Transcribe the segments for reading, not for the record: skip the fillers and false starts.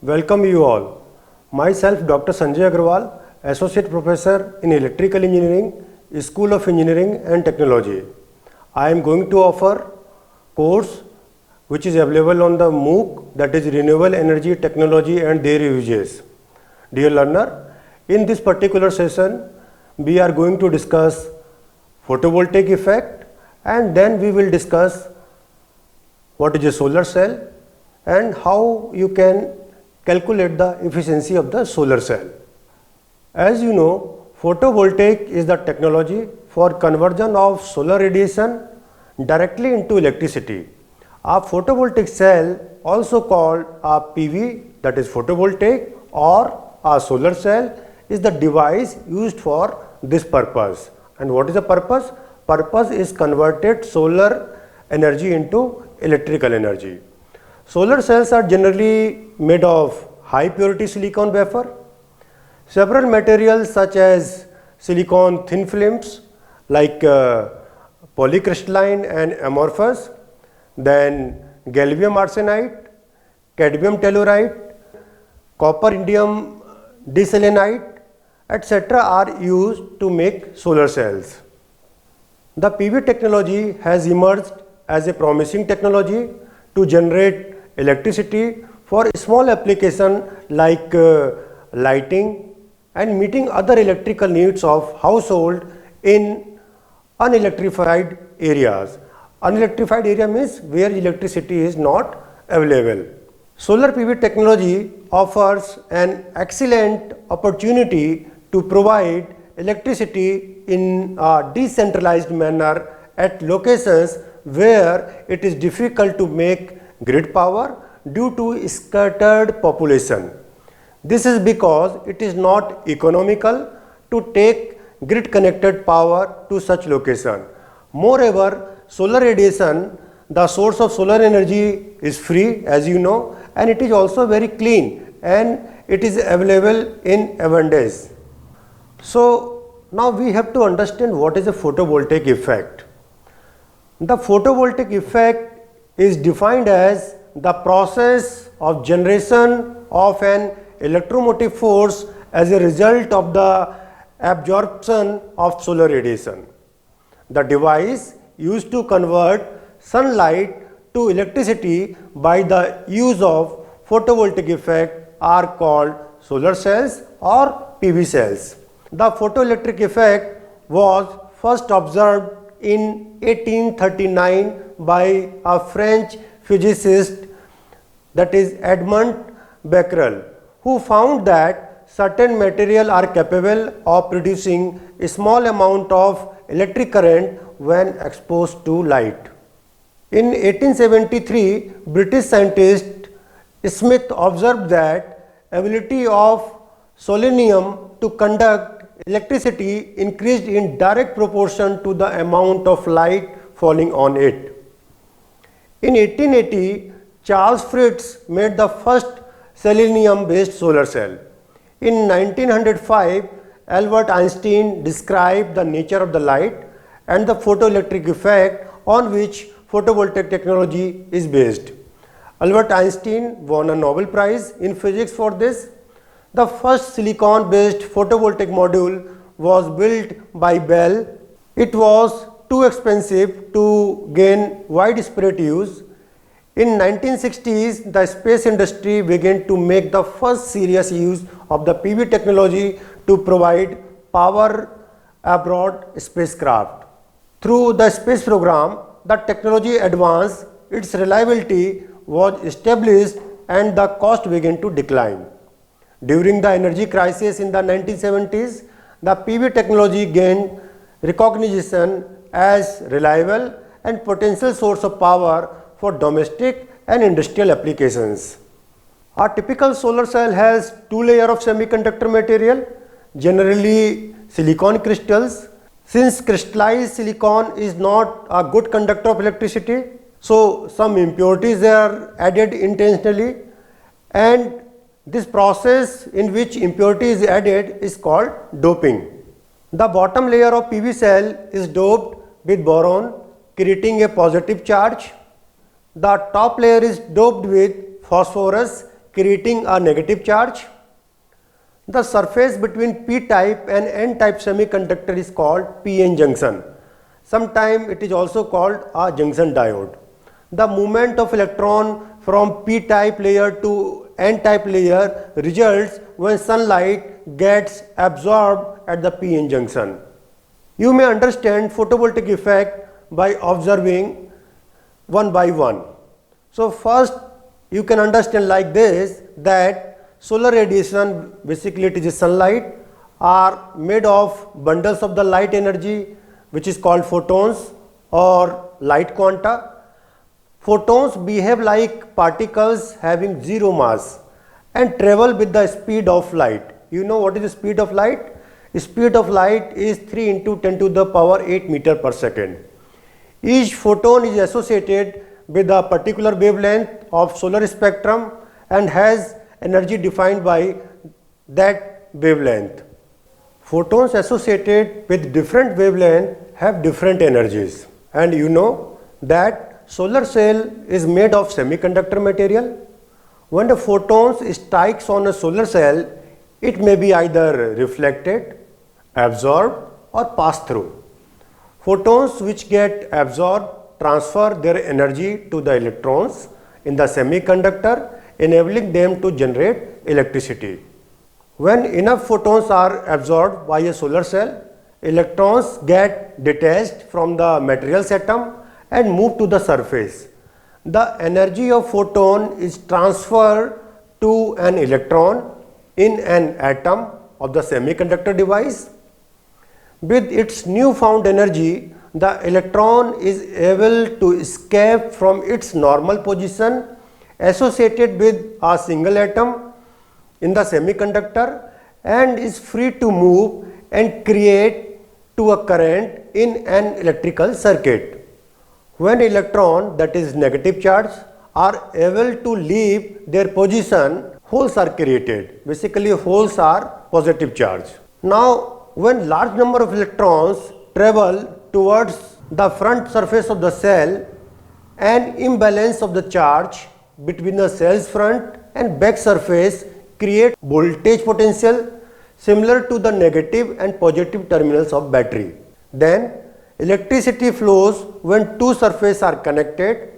Welcome you all. Myself Dr. Sanjay Agarwal, Associate Professor in Electrical Engineering, School of Engineering and Technology. I am going to offer course which is available on the MOOC, that is Renewable Energy Technology and their uses. Dear learner, in this particular session we are going to discuss photovoltaic effect, and then we will discuss what is a solar cell and how you can calculate the efficiency of the solar cell. As you know, photovoltaic is the technology for conversion of solar radiation directly into electricity. A photovoltaic cell, also called a PV, that is photovoltaic, or a solar cell, is the device used for this purpose. And what is the purpose? Purpose is converted solar energy into electrical energy. Solar cells are generally made of high purity silicon wafer. Several materials such as silicon thin films like polycrystalline and amorphous, then gallium arsenide, cadmium telluride, copper indium diselenide, etc. are used to make solar cells. The PV technology has emerged as a promising technology to generate electricity for small application like lighting and meeting other electrical needs of household in unelectrified areas. Unelectrified area means where electricity is not available. Solar PV technology offers an excellent opportunity to provide electricity in a decentralized manner at locations where it is difficult to make grid power due to scattered population. This is because it is not economical to take grid connected power to such location. Moreover, solar radiation, the source of solar energy, is free, as you know, and it is also very clean and it is available in abundance. So now we have to understand what is a photovoltaic effect. The photovoltaic effect is defined as the process of generation of an electromotive force as a result of the absorption of solar radiation. The device used to convert sunlight to electricity by the use of photovoltaic effect are called solar cells or PV cells. The photoelectric effect was first observed in 1839 by a French physicist, that is Edmond Becquerel, who found that certain materials are capable of producing a small amount of electric current when exposed to light. In 1873, British scientist Smith observed that ability of selenium to conduct electricity increased in direct proportion to the amount of light falling on it. In 1880, Charles Fritts made the first selenium-based solar cell. In 1905, Albert Einstein described the nature of the light and the photoelectric effect on which photovoltaic technology is based. Albert Einstein won a Nobel Prize in physics for this. The first silicon-based photovoltaic module was built by Bell. It was too expensive to gain widespread use. In 1960s, the space industry began to make the first serious use of the PV technology to provide power aboard spacecraft. Through the space program, the technology advanced, its reliability was established, and the cost began to decline. During the energy crisis in the 1970s, the PV technology gained recognition as reliable and potential source of power for domestic and industrial applications. A typical solar cell has two layers of semiconductor material, generally silicon crystals. Since crystallized silicon is not a good conductor of electricity, so some impurities are added intentionally, and this process in which impurity is added is called doping. The bottom layer of PV cell is doped with boron, creating a positive charge. The top layer is doped with phosphorus, creating a negative charge. The surface between p-type and n-type semiconductor is called p-n junction. Sometimes it is also called a junction diode. The movement of electron from p-type layer to n-type layer results when sunlight gets absorbed at the p-n junction. You may understand photovoltaic effect by observing one by one. So first you can understand like this, that solar radiation, basically it is sunlight, are made of bundles of the light energy which is called photons or light quanta. Photons behave like particles having zero mass and travel with the speed of light. You know what is the speed of light? The speed of light is 3 into 10 to the power 8 meter per second. Each photon is associated with a particular wavelength of solar spectrum and has energy defined by that wavelength. Photons associated with different wavelength have different energies, and you know that solar cell is made of semiconductor material. When the photons strikes on a solar cell, it may be either reflected, absorbed or passed through. Photons which get absorbed transfer their energy to the electrons in the semiconductor, enabling them to generate electricity. When enough photons are absorbed by a solar cell, electrons get detached from the material's atom and move to the surface. The energy of photon is transferred to an electron in an atom of the semiconductor device. With its newfound energy, the electron is able to escape from its normal position associated with a single atom in the semiconductor and is free to move and create to a current in an electrical circuit. When electron, that is negative charge, are able to leave their position, holes are created. Basically holes are positive charge. Now when large number of electrons travel towards the front surface of the cell, an imbalance of the charge between the cell's front and back surface create voltage potential similar to the negative and positive terminals of battery. Then electricity flows when two surfaces are connected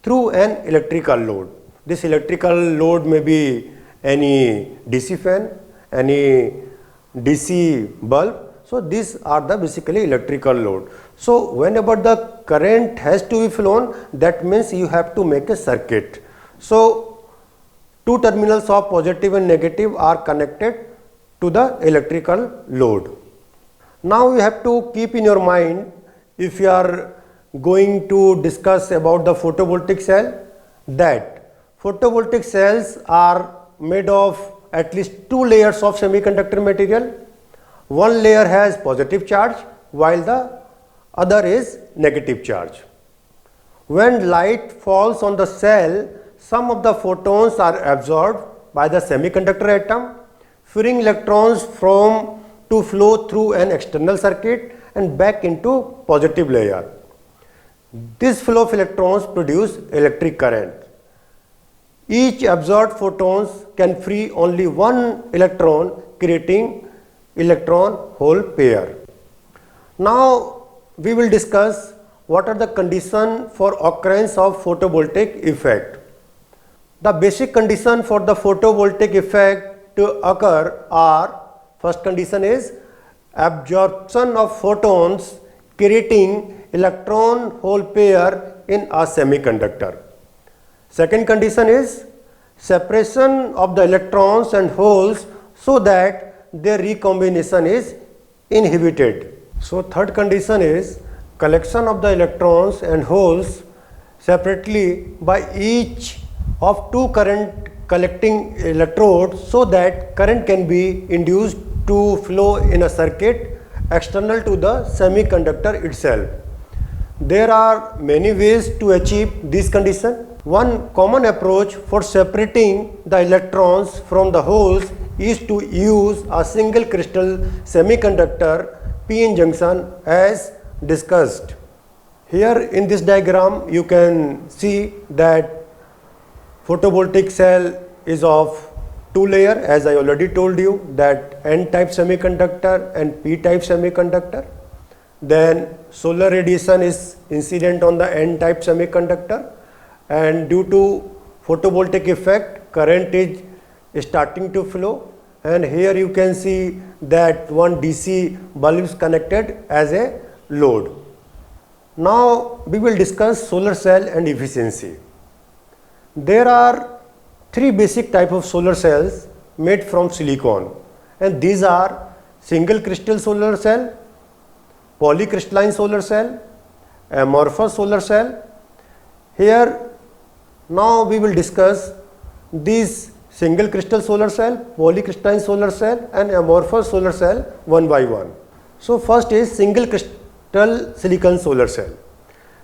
through an electrical load. This electrical load may be any DC fan, any DC bulb. So these are the basically electrical load. So whenever the current has to be flown, that means you have to make a circuit. So two terminals of positive and negative are connected to the electrical load. Now you have to keep in your mind, if you are going to discuss about the photovoltaic cell, that photovoltaic cells are made of at least two layers of semiconductor material. One layer has positive charge while the other is negative charge. When light falls on the cell, some of the photons are absorbed by the semiconductor atom, freeing electrons to flow through an external circuit and back into positive layer. This flow of electrons produce electric current. Each absorbed photons can free only one electron, creating electron-hole pair. Now we will discuss what are the conditions for occurrence of photovoltaic effect. The basic condition for the photovoltaic effect to occur are: first condition is absorption of photons creating electron-hole pair in a semiconductor. Second condition is separation of the electrons and holes so that their recombination is inhibited. So third condition is collection of the electrons and holes separately by each of two current collecting electrodes so that current can be induced to flow in a circuit external to the semiconductor itself. There are many ways to achieve this condition. One common approach for separating the electrons from the holes is to use a single crystal semiconductor p-n junction as discussed. Here in this diagram you can see that photovoltaic cell is of two layer, as I already told you, that N-type semiconductor and P-type semiconductor. Then solar radiation is incident on the N-type semiconductor, and due to photovoltaic effect, current is starting to flow, and here you can see that one DC bulb is connected as a load. Now we will discuss solar cell and efficiency. There are three basic type of solar cells made from silicon, and these are single crystal solar cell, polycrystalline solar cell, amorphous solar cell. Here now we will discuss these single crystal solar cell, polycrystalline solar cell and amorphous solar cell one by one. So first is single crystal silicon solar cell.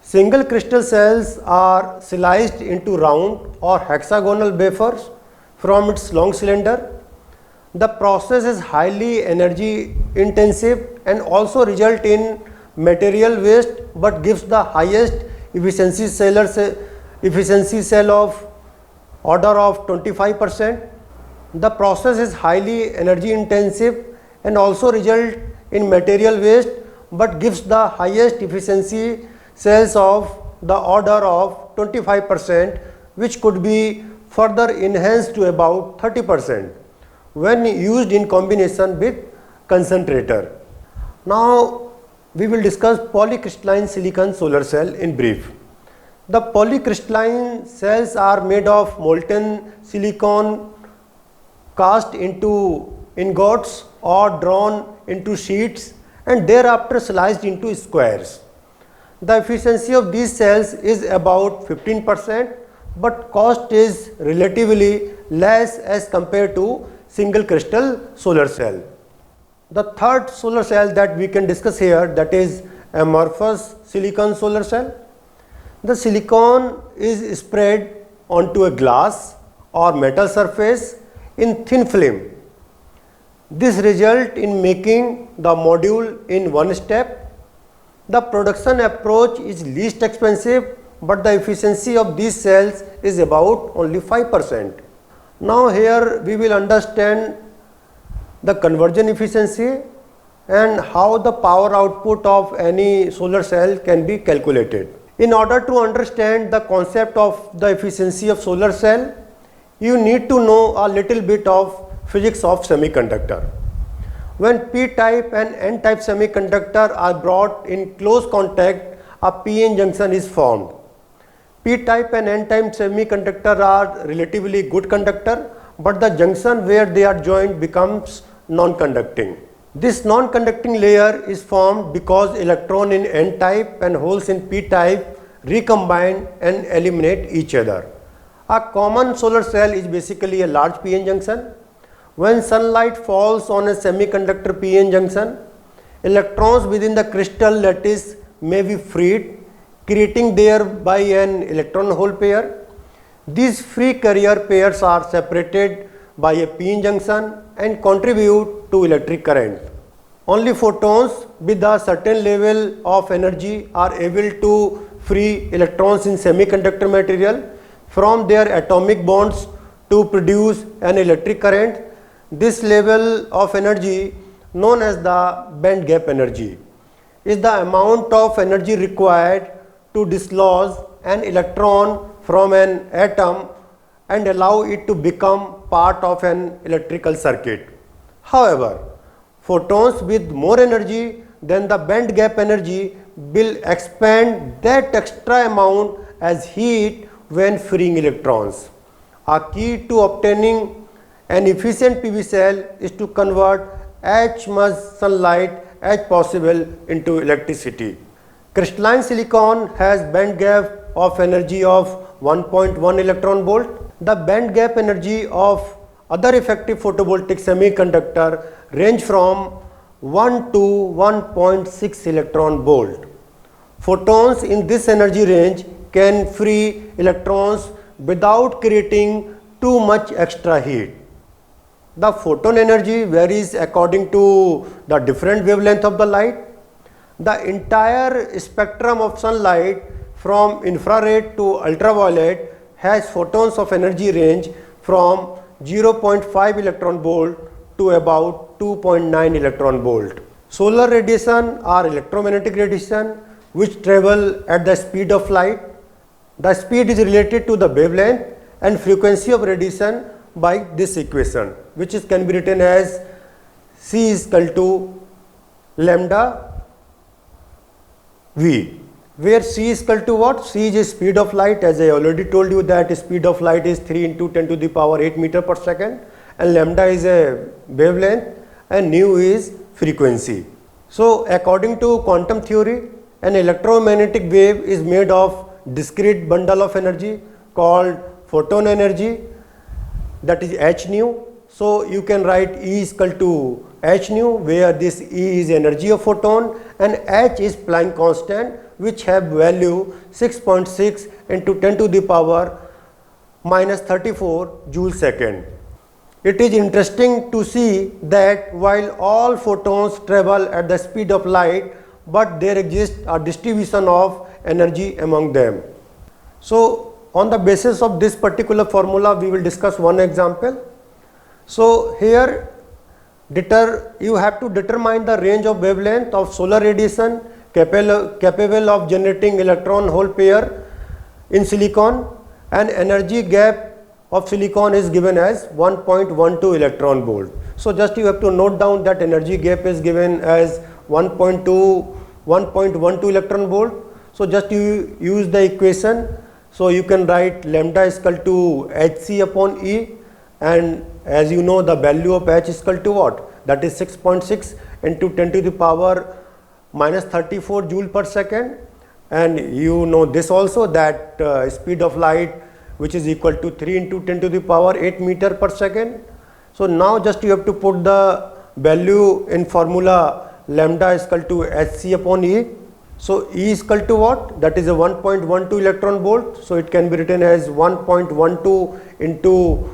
Single crystal cells are sliced into round or hexagonal wafers from its long cylinder. The process is highly energy intensive and also result in material waste, but gives the highest efficiency cell of order of 25%. The process is highly energy intensive and also result in material waste, but gives the highest efficiency cells of the order of 25%, which could be further enhanced to about 30% when used in combination with concentrator. Now we will discuss polycrystalline silicon solar cell in brief. The polycrystalline cells are made of molten silicon cast into ingots or drawn into sheets and thereafter sliced into squares. The efficiency of these cells is about 15%, but cost is relatively less as compared to single crystal solar cell. The third solar cell that we can discuss here, that is amorphous silicon solar cell. The silicon is spread onto a glass or metal surface in thin film. This results in making the module in one step. The production approach is least expensive, but the efficiency of these cells is about only 5%. Now here we will understand the conversion efficiency and how the power output of any solar cell can be calculated. In order to understand the concept of the efficiency of solar cell, you need to know a little bit of physics of semiconductor. When P-type and N-type semiconductor are brought in close contact, a p-n junction is formed. P-type and N-type semiconductor are relatively good conductor, but the junction where they are joined becomes non-conducting. This non-conducting layer is formed because electron in N-type and holes in P-type recombine and eliminate each other. A common solar cell is basically a large p-n junction. When sunlight falls on a semiconductor p-n junction, electrons within the crystal lattice may be freed, creating thereby an electron hole pair. These free carrier pairs are separated by a p-n junction and contribute to electric current. Only photons with a certain level of energy are able to free electrons in semiconductor material from their atomic bonds to produce an electric current. This level of energy, known as the band gap energy, is the amount of energy required to dislodge an electron from an atom and allow it to become part of an electrical circuit. However, photons with more energy than the band gap energy will expand that extra amount as heat when freeing electrons. A key to obtaining an efficient PV cell is to convert as much sunlight as possible into electricity. Crystalline silicon has band gap of energy of 1.1 electron volt. The band gap energy of other effective photovoltaic semiconductor range from 1 to 1.6 electron volt. Photons in this energy range can free electrons without creating too much extra heat. The photon energy varies according to the different wavelength of the light. The entire spectrum of sunlight from infrared to ultraviolet has photons of energy range from 0.5 electron volt to about 2.9 electron volt. Solar radiation are electromagnetic radiation which travel at the speed of light. The speed is related to the wavelength and frequency of radiation by this equation, which can be written as C is equal to lambda V, where C is equal to what? C is speed of light, as I already told you that speed of light is 3 into 10 to the power 8 meter per second, and lambda is a wavelength and nu is frequency. So according to quantum theory, an electromagnetic wave is made of discrete bundle of energy called photon energy, that is h nu. So you can write E is equal to h nu, where this E is energy of photon and h is Planck constant, which have value 6.6 into 10 to the power minus 34 joule second. It is interesting to see that while all photons travel at the speed of light, but there exists a distribution of energy among them. So on the basis of this particular formula, we will discuss one example. So here you have to determine the range of wavelength of solar radiation capable of generating electron hole pair in silicon, and energy gap of silicon is given as 1.12 electron volt. So just you have to note down that energy gap is given as 1.12 electron volt. So just you use the equation. So you can write lambda is equal to hc upon E, and as you know the value of h is equal to what? That is 6.6 into 10 to the power minus 34 joule per second, and you know this also that speed of light, which is equal to 3 into 10 to the power 8 meter per second. So now just you have to put the value in formula lambda is equal to hc upon E. So E is equal to what? That is a 1.12 electron volt. So it can be written as 1.12 into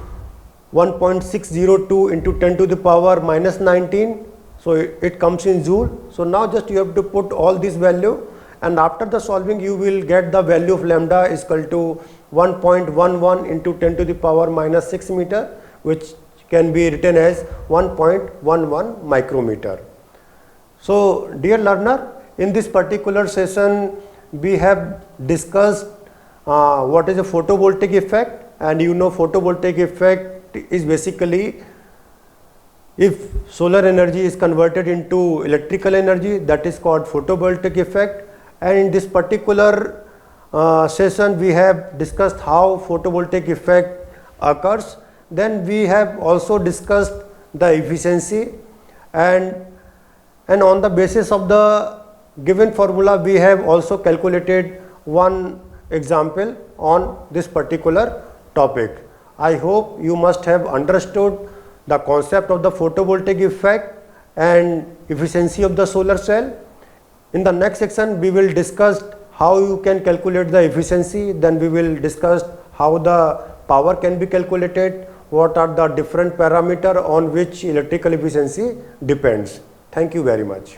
1.602 into 10 to the power minus 19. So it comes in joule. So now just you have to put all this value, and after the solving you will get the value of lambda is equal to 1.11 into 10 to the power minus 6 meter, which can be written as 1.11 micrometer. So dear learner, in this particular session we have discussed what is a photovoltaic effect, and you know photovoltaic effect is basically if solar energy is converted into electrical energy, that is called photovoltaic effect. And in this particular session we have discussed how photovoltaic effect occurs. Then we have also discussed the efficiency, and on the basis of the given formula we have also calculated one example on this particular topic. I hope you must have understood the concept of the photovoltaic effect and efficiency of the solar cell. In the next section we will discuss how you can calculate the efficiency, then we will discuss how the power can be calculated, what are the different parameters on which electrical efficiency depends. Thank you very much.